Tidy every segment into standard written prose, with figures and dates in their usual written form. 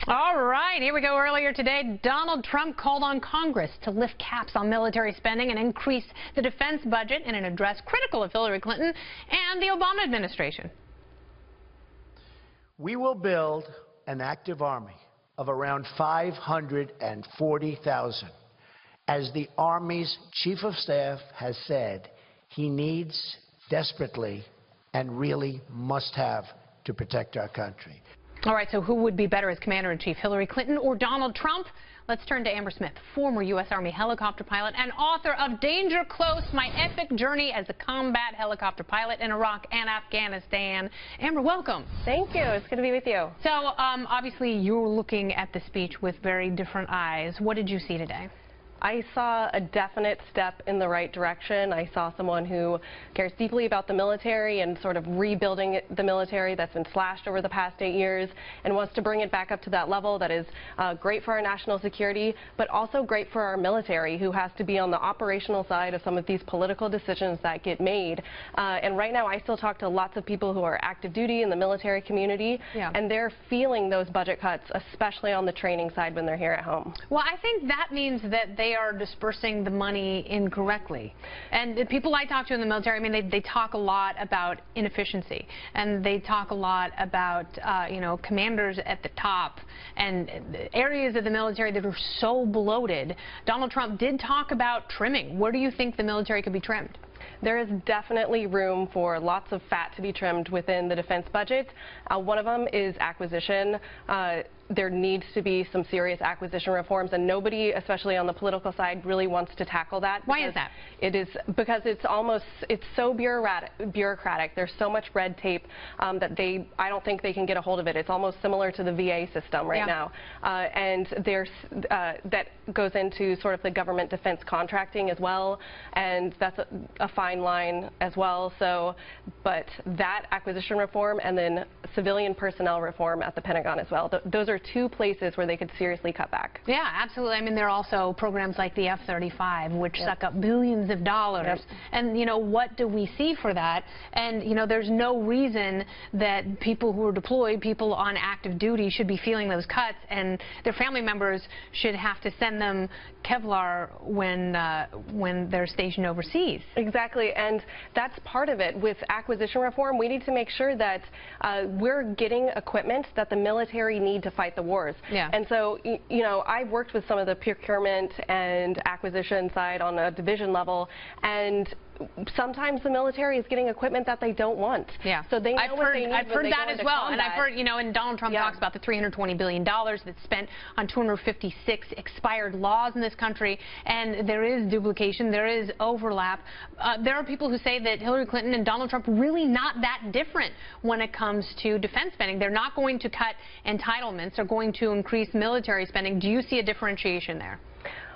All right, here we go. Earlier today, Donald Trump called on Congress to lift caps on military spending and increase the defense budget in an address critical of Hillary Clinton and the Obama administration. We will build an active army of around 540,000. As the Army's Chief of Staff has said, he needs desperately and really must have to protect our country. All right, so who would be better as Commander-in-Chief, Hillary Clinton or Donald Trump? Let's turn to Amber Smith, former U.S. Army helicopter pilot and author of Danger Close, My Epic Journey as a Combat Helicopter Pilot in Iraq and Afghanistan. Amber, welcome. Thank you. It's good to be with you. So, obviously, you're looking at the speech with very different eyes. What did you see today? I saw a definite step in the right direction. I saw someone who cares deeply about the military and sort of rebuilding the military that's been slashed over the past 8 years and wants to bring it back up to that level that is great for our national security, but also great for our military, who has to be on the operational side of some of these political decisions that get made. And right now, I still talk to lots of people who are active duty in the military community, and they're feeling those budget cuts, especially on the training side when they're here at home. Well, I think that means that they are dispersing the money incorrectly. And the people I talk to in the military, I mean, they talk a lot about inefficiency, and they talk a lot about, you know, commanders at the top and areas of the military that are so bloated. Donald Trump did talk about trimming. Where do you think the military could be trimmed? There is definitely room for lots of fat to be trimmed within the defense budget. One of them is acquisition. There needs to be some serious acquisition reforms, and nobody, especially on the political side, really wants to tackle that. Why is that? It is because it's so bureaucratic. There's so much red tape that I don't think they can get a hold of it. It's almost similar to the VA system right now. And that goes into sort of the government defense contracting as well, and that's a fine line as well. So, but that acquisition reform and then civilian personnel reform at the Pentagon as well. Those are two places where they could seriously cut back. Yeah, absolutely. I mean, there are also programs like the F-35, which suck up billions of dollars. And, you know, what do we see for that? And, you know, there's no reason that people who are deployed, people on active duty, should be feeling those cuts, and their family members should have to send them Kevlar when they're stationed overseas. Exactly, and that's part of it. With acquisition reform, we need to make sure that we're getting equipment that the military need to fight the wars. And so, you know, I've worked with some of the procurement and acquisition side on a division level, and sometimes the military is getting equipment that they don't want. So they know what they need. I've heard that as well, combat. and I've heard, you know, and Donald Trump talks about the $320 billion that's spent on 256 expired laws in this country, and there is duplication, there is overlap. There are people who say that Hillary Clinton and Donald Trump really not that different when it comes to defense spending. They're not going to cut entitlements, they're going to increase military spending. Do you see a differentiation there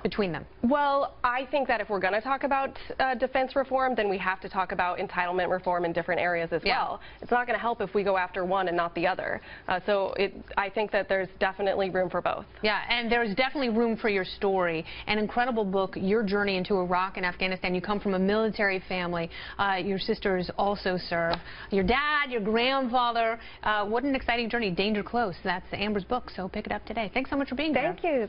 between them? Well, I think that if we're going to talk about defense reform, then we have to talk about entitlement reform in different areas as well. It's not going to help if we go after one and not the other. I think that there's definitely room for both. Yeah, and there's definitely room for your story. An incredible book, Your Journey into Iraq and Afghanistan. You come from a military family. Your sisters also serve. Your dad, your grandfather. What an exciting journey. Danger Close. That's Amber's book, so pick it up today. Thanks so much for being here. Thank you.